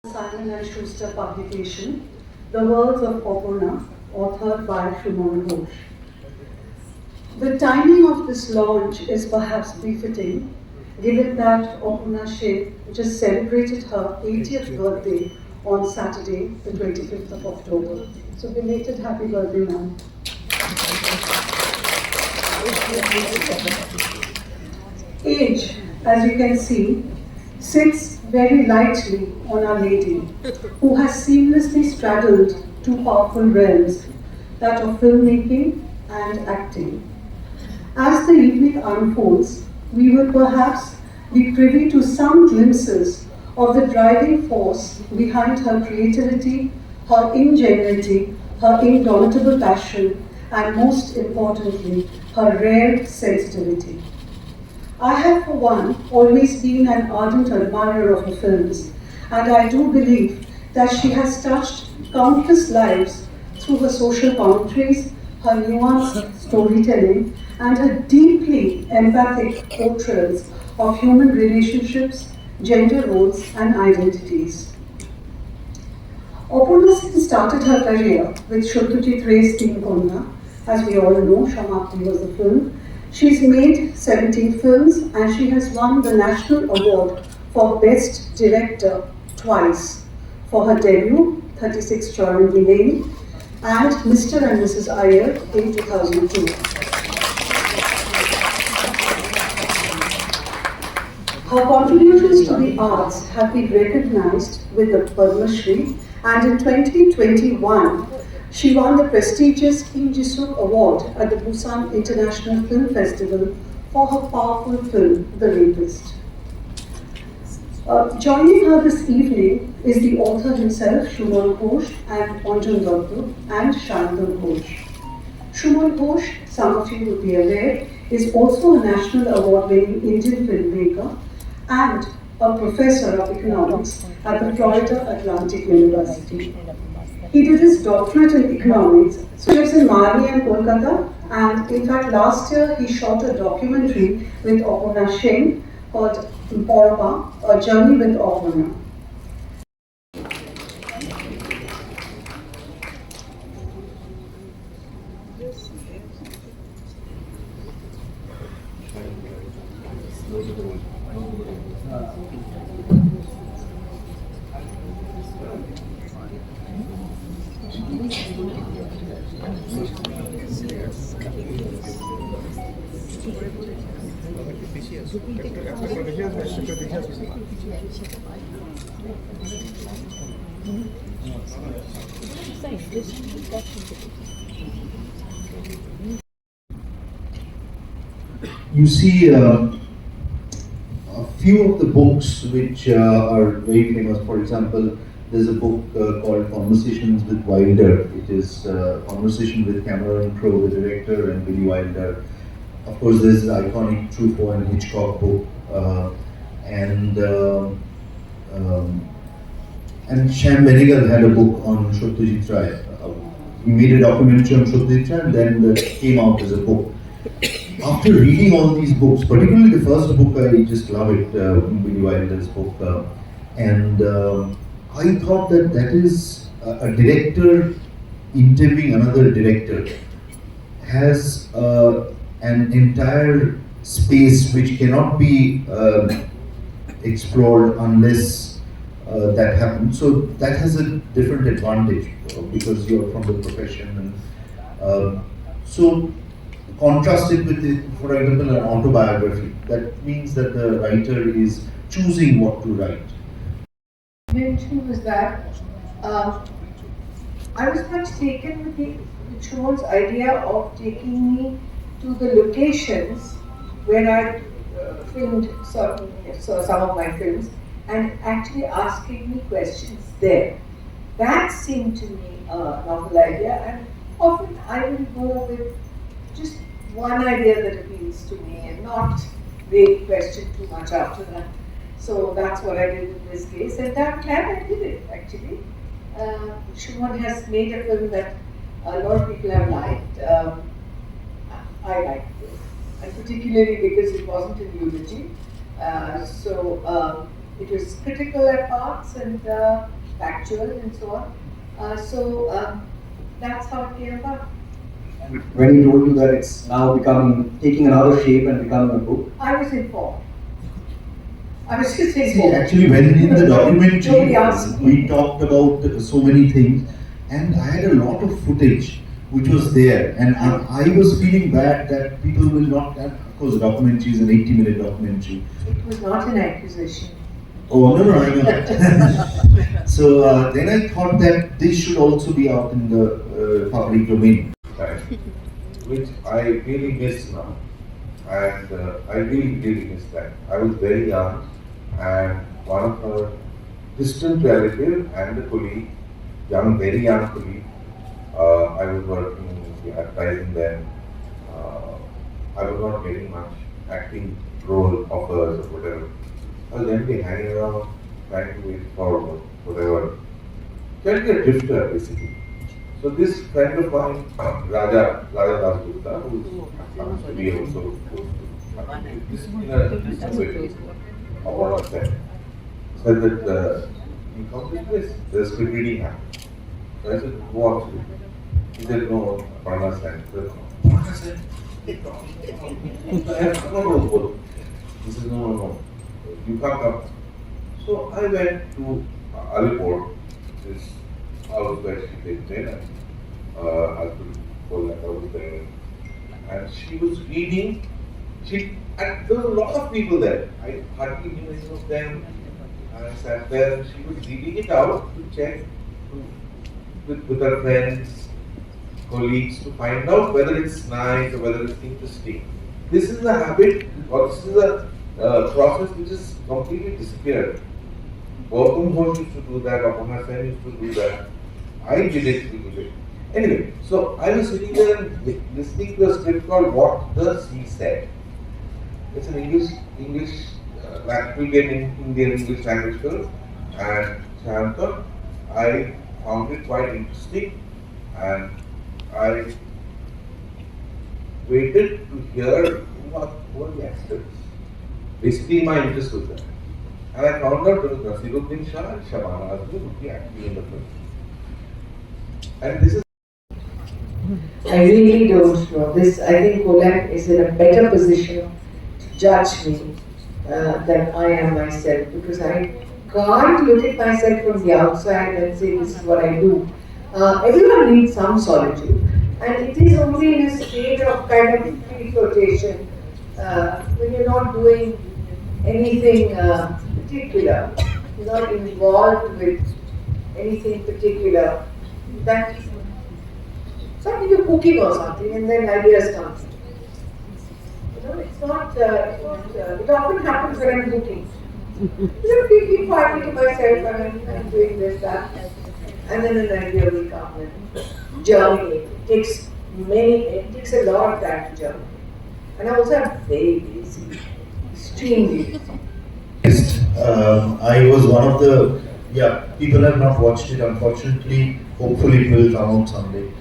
Simon and Schuster publication, The Words of APARNA, authored by Suman Ghosh. The timing of this launch is perhaps befitting, given that APARNA Sen just celebrated her 80th birthday on Saturday, the 25th of October. So belated happy birthday, ma'am. Age, as you can see, sits very lightly on Our Lady, who has seamlessly straddled two powerful realms, that of filmmaking and acting. As the evening unfolds, we will perhaps be privy to some glimpses of the driving force behind her creativity, her ingenuity, her indomitable passion, and most importantly, her rare sensitivity. I have, for one, always been an ardent admirer of her films, and I do believe that she has touched countless lives through her social commentaries, her nuanced storytelling, and her deeply empathic portrayals of human relationships, gender roles, and identities. APARNA Sen started her career with Satyajit Ray's Teen Konna. As we all know, Shamakti was the film. She's made 17 films and she has won the National Award for Best Director twice for her debut, 36 Chowringhee Lane, and Mr. and Mrs. Iyer in 2002. Her contributions to the arts have been recognized with the Padma Shri, and in 2021, she won the prestigious Kim Ji-suk Award at the Busan International Film Festival for her powerful film, The Rapist. Joining her this evening is the author himself, Suman Ghosh, and ANJAN DUTT, and Schuster Ghosh. Suman Ghosh, some of you will be aware, is also a national award-winning Indian filmmaker and a professor of economics at the Florida Atlantic University. He did his doctorate in economics, so he lives in Miami and Kolkata, and in fact last year he shot a documentary with APARNA Sen called Porpa, A Journey with APARNA. You see a few of the books which are very famous. For example, there's a book called Conversations with Wilder. It is Conversation with Cameron Crowe, the director, and Billy Wilder. Of course, there's the iconic Truffaut and Hitchcock book, and Shyam Benegal had a book on Satyajit Ray. He made a documentary on Satyajit Ray, and then that came out as a book. After reading all these books, particularly the first book, I just love it, Billy Wilder's book, and I thought that is a director interviewing another director has an entire space which cannot be explored unless that happens. So that has a different advantage because you're from the profession, and so contrast it with, for example, an autobiography. That means that the writer is choosing what to write. Mention was that I was much taken with Shuman's idea of taking me to the locations where I filmed some of my films and actually asking me questions there. That seemed to me a novel idea, and often I will go with just one idea that appeals to me and not really question too much after that. So that's what I did in this case, and I'm glad I did it actually. Suman has made a film that a lot of people have liked. I liked it, and particularly because it wasn't in eulogy. It was critical at parts and factual and so on. That's how it came about. And when he told you that it's now taking another shape and becoming a book? I was informed. I was just See, informed. actually, when in the Nobody documentary, asked me. we talked about so many things, and I had a lot of footage which was there, and I was feeling bad that people will not, and of course, the documentary is an 80-minute documentary. It was not an accusation. Oh, no, I know. So then I thought that this should also be out in the public domain. Time, which I really miss now. And I really miss that. I was very young, and one of her distant relative and a colleague, very young colleague, I was working in advertising then. I was not getting much acting role offers or whatever. I was then hanging around trying to wait for whatever. Trying to be a drifter basically. So this friend of mine, Raja Dasgupta, who happens to be also this in a way, APARNA SEN, said that you come to this place, there's script reading happening. So I said, what? He said, no, APARNA SEN. I said, APARNA SEN? I said, no. He said, no, you can't come. So I went to Alipur, this house where she lived in, and husband Kolkata was there, and she was reading. And there were a lot of people there. I hardly knew any of them. I sat there, and she was reading it out to check with her friends, colleagues, to find out whether it's nice or whether it's interesting. This is a habit, or this is a process which has completely disappeared. BABU used to do that, APARNA SEN used to do that. I did it a little bit. Anyway, so I was sitting there and listening to a script called What the Sea Said. It's an English Indian English language film, and Shanta, I found it quite interesting, and I waited to hear who are the actors. Basically, my interest was there. And I found out there was Nasiruddin Shah and Shabana Azmi would be acting in the film. And this is I really don't know. I think Kolak is in a better position to judge me than I am myself, because I can't look at myself from the outside and say this is what I do. Everyone needs some solitude, and it is only in a state of kind of free flotation when you're not doing anything particular, you're not involved with anything particular, that something you're cooking or something, and then ideas come. It's not, it often happens when I'm cooking. Keep quietly to myself, I'm doing this, that, and then an idea will come and germinate. It takes a lot of time to germinate. And I also am very busy, extremely busy. I was one of the, people have not watched it, unfortunately. Hopefully it will come out someday.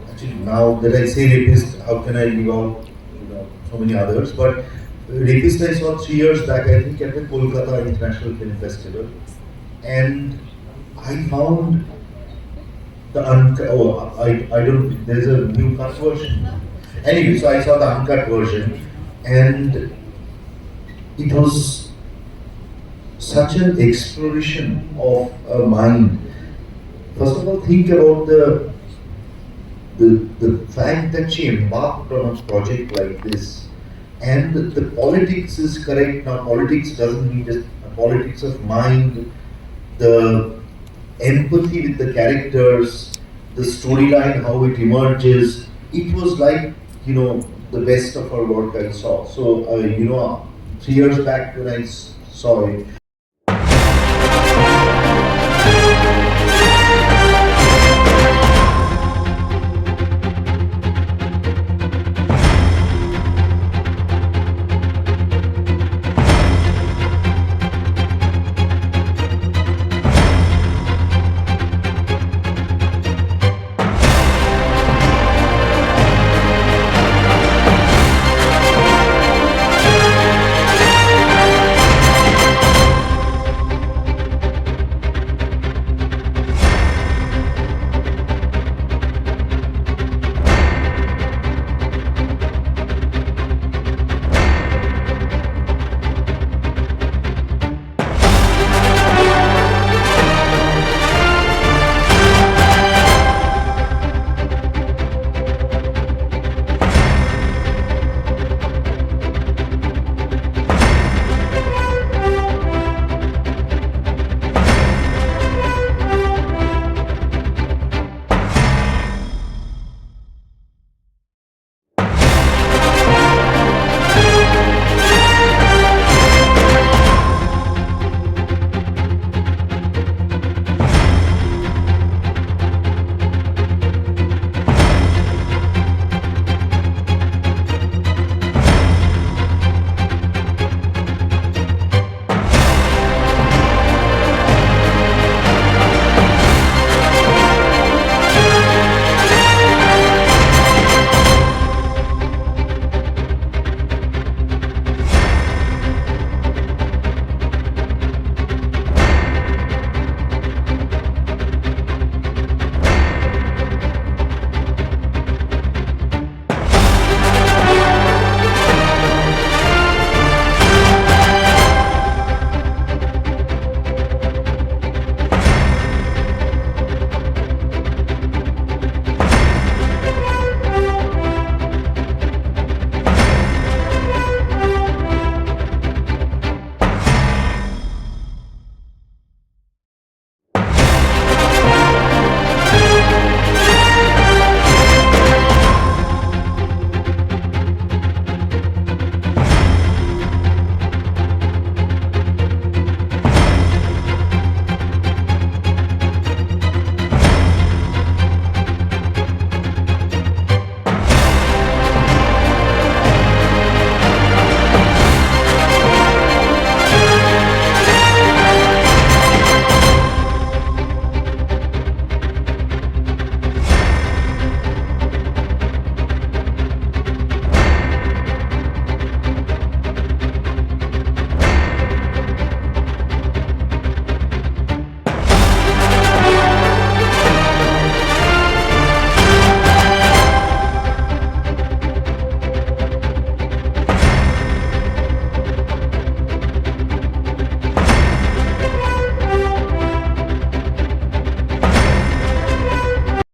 Actually, now that I say rapist, how can I leave out so many others? But Rapist I saw 3 years back, I think, at the Kolkata International Film Festival, and I found there's a new cut version. Anyway, so I saw the uncut version, and it was such an exploration of a mind. First of all, think about the fact that she embarked on a project like this, and the politics is correct. Now, politics doesn't mean just a politics of mind, the empathy with the characters, the storyline, how it emerges. It was like, the best of her work I saw. So, 3 years back when I saw it,